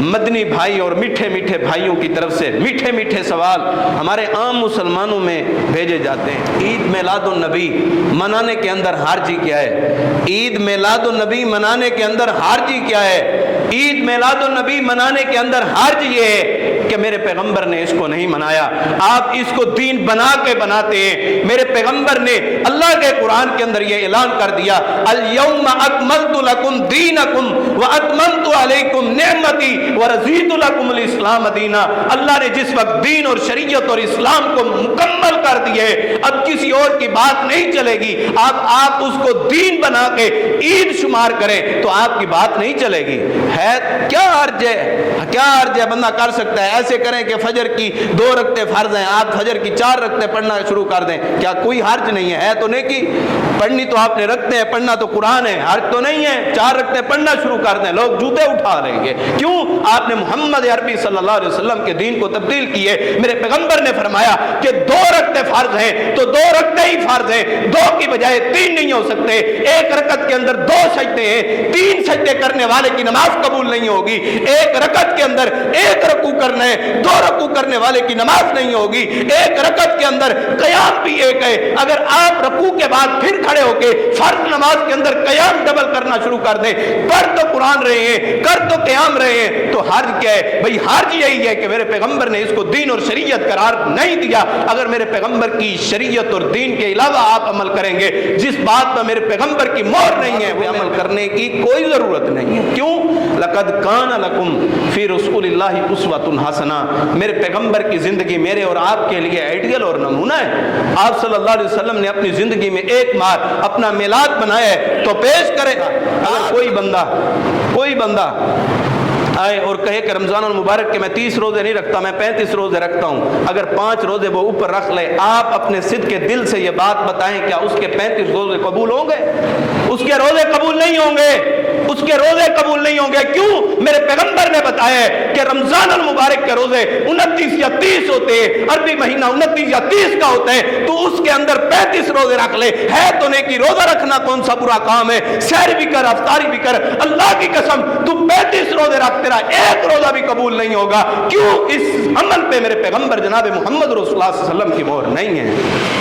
مدنی بھائی اور میٹھے میٹھے بھائیوں کی طرف سے میٹھے میٹھے سوال ہمارے عام مسلمانوں میں بھیجے جاتے ہیں۔ عید میلاد النبی منانے کے اندر حرج کیا ہے؟ عید میلاد النبی منانے کے اندر حرج کیا ہے؟ عید میلاد النبی منانے کے اندر حرج یہ ہے کہ میرے پیغمبر نے اس کو نہیں منایا، آپ اس کو دین بنا کے بناتے ہیں۔ میرے پیغمبر نے اللہ کے قرآن کے اندر یہ اعلان کر دیا، اليوم اکملت لکم دینکم واتممت علیکم نعمتی ورضیت لکم الاسلام دینا۔ اللہ نے جس وقت دین اور شریعت اور اسلام کو مکمل کر دیے، اب کسی اور کی بات نہیں چلے گی۔ آپ اس کو دین بنا کے عید شمار کریں تو آپ کی بات نہیں چلے گی۔ ہے کیا حرج ہے؟ کیا حرج ہے؟ بندہ کر سکتا ہے ایسے کریں کہ فجر کی 2 رکعتیں فرض ہیں، آپ فجر کی 4 رکعتیں پڑھنا شروع کر دیں، کیا کوئی حرج نہیں ہے؟ تو نیکی پڑھنی تو آپ نے رکھتے ہیں، پڑھنا تو قرآن ہے، حرج تو نہیں ہے۔ 4 رکعتیں پڑھنا شروع کر دیں، لوگ جوتے اٹھا لیں گے۔ کیوں؟ آپ نے محمد عربی صلی اللہ علیہ وسلم کے دین کو تبدیل کیے۔ میرے پیغمبر نے فرمایا کہ 2 رکعتیں فرض ہیں تو 2 رکعتیں ہی فرض ہیں، 2 کی بجائے 3 نہیں ہو سکتے۔ 1 رکعت کے اندر 2 سجدے ہیں، 3 سجدے کرنے والے کی نماز قبول نہیں ہوگی۔ 1 رکعت کے اندر 1 رکوع کرنا ہے، 2 رکوع کرنے والے کی نماز نہیں ہوگی۔ 1 رکعت کے اندر قیام بھی ایک ہے، اگر آپ رکوع کے بعد پھر کھڑے ہو کے فرض نماز کے اندر قیام ڈبل کرنا شروع کر دیں، پڑھ تو قرآن رہے ہیں، کر تو قیام رہے ہیں، تو حرج کیا ہے؟ بھئی حرج یہی ہے کہ میرے پیغمبر نے اس کو دین اور شریعت قرار نہیں دیا۔ اگر میرے پیغمبر کی شریعت اور دین کے علاوہ آپ عمل کریں گے، جس بات پر میرے پیغمبر کی مہر نہیں ہے وہ عمل کرنے کی کوئی ضرورت نہیں ہے۔ کیوں؟ لقد کان لکم فی رسول اللہ اسوۃ حسنہ، میرے پیغمبر کی زندگی میرے اور آپ کے لیے آئیڈیل اور نمونہ ہے۔ آپ صلی اللہ علیہ وسلم نے اپنی زندگی میں ایک بار اپنا میلاد بنایا ہے تو پیش کرے گا۔ اگر کوئی بندہ آئے اور کہے کہ رمضان المبارک کے میں 30 روزے نہیں رکھتا، میں 35 روزے رکھتا ہوں، اگر 5 روزے وہ اوپر رکھ لے، آپ اپنے صدق کے دل سے یہ بات بتائیں، کیا اس کے 35 روزے قبول ہوں گے؟ اس کے روزے قبول نہیں ہوں گے، اس کے روزے قبول نہیں ہوں گے۔ کیوں؟ میرے پیغمبر نے بتایا ہے کہ رمضان المبارک کے روزے 29 یا 30 ہوتے ہیں، عربی مہینہ 29 یا 30 کا ہوتا ہے، تو اس کے اندر 35 روزے رکھ لے۔ ہے تو نیکی، روزہ رکھنا کون سا برا کام ہے؟ سحر بھی کر، افطاری بھی کر، اللہ کی قسم تو 35 روزے رکھ، تیرا ایک روزہ بھی قبول نہیں ہوگا۔ کیوں؟ اس عمل پہ میرے پیغمبر جناب محمد رسول اللہ صلی اللہ علیہ وسلم کی مہر نہیں ہے۔